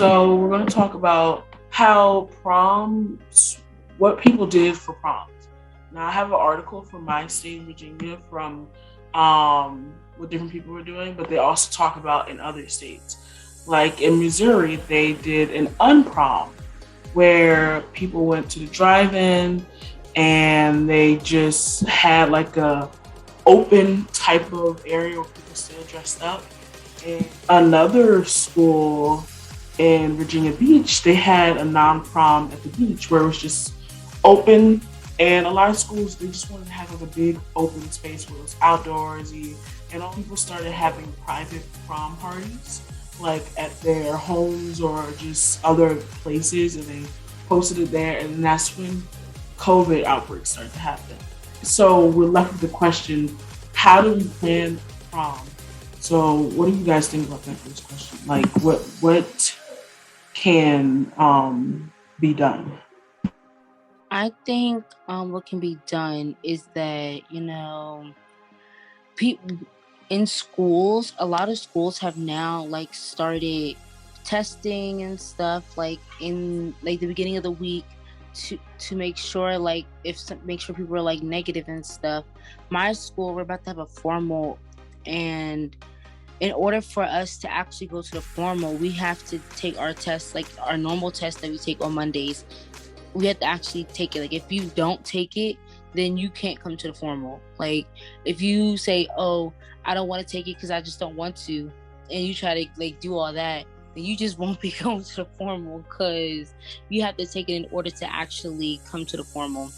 So we're going to talk about how what people did for proms. Now I have an article from my state, Virginia, from what different people were doing, but they also talk about in other states. Like in Missouri, they did an unprom where people went to the drive-in and they just had like a open type of area where people still dressed up. And another school in Virginia Beach, they had a non-prom at the beach where it was just open. And a lot of schools, they just wanted to have like a big open space where it was outdoorsy. And all people started having private prom parties, like at their homes or just other places, and they posted it there. And that's when COVID outbreaks started to happen. So we're left with the question, how do we plan prom? So what do you guys think about that first question? Like what can be done? I think what can be done is that, people in schools, a lot of schools have now like started testing and stuff like in like the beginning of the week to make sure like make sure people are like negative and stuff. My school, we're about to have a formal, and in order for us to actually go to the formal, we have to take our test, like our normal test that we take on Mondays. We have to actually take it. Like if you don't take it, then you can't come to the formal. Like if you say, "Oh, I don't want to take it because I just don't want to," and you try to like do all that, then you just won't be going to the formal because you have to take it in order to actually come to the formal.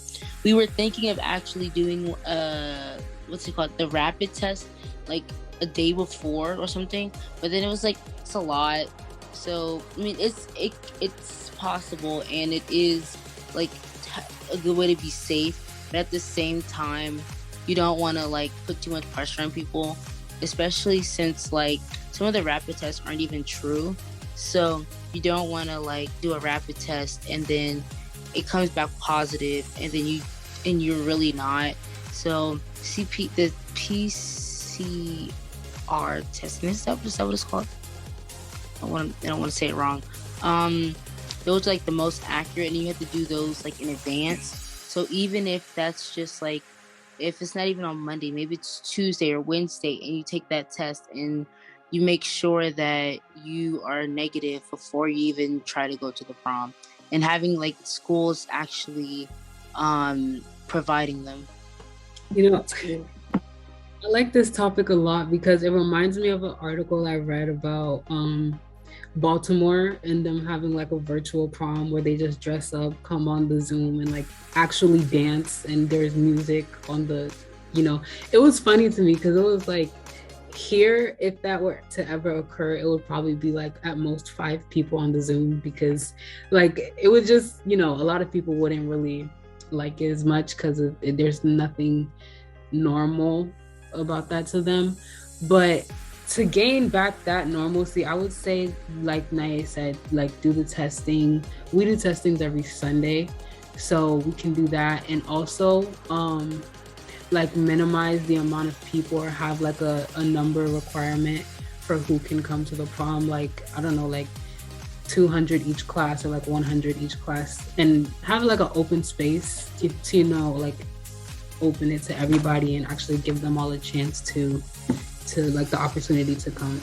We were thinking of actually doing what's it called, the rapid test, like a day before or something, but then it was like it's a lot. So I mean, it's possible, and it is like a good way to be safe, but at the same time, you don't want to like put too much pressure on people, especially since like some of the rapid tests aren't even true. So you don't want to like do a rapid test and then it comes back positive, and you're really not. So the PCR testing, is that what it's called? I don't want to say it wrong. Those are like the most accurate, and you have to do those like in advance. So even if that's just like, if it's not even on Monday, maybe it's Tuesday or Wednesday, and you take that test and you make sure that you are negative before you even try to go to the prom, and having like schools actually providing them. You know, I like this topic a lot because it reminds me of an article I read about Baltimore and them having like a virtual prom where they just dress up, come on the Zoom and like actually dance, and there's music on it was funny to me because it was like, here, if that were to ever occur, it would probably be like at most 5 people on the Zoom, because like it would just, a lot of people wouldn't really like it as much because there's nothing normal about that to them. But to gain back that normalcy, I would say, like Naya said, like do the testing. We do testings every Sunday, so we can do that. And also like minimize the amount of people, or have like a number requirement for who can come to the prom. Like, I don't know, like 200 each class or like 100 each class, and have like an open space to like open it to everybody and actually give them all a chance to like the opportunity to come.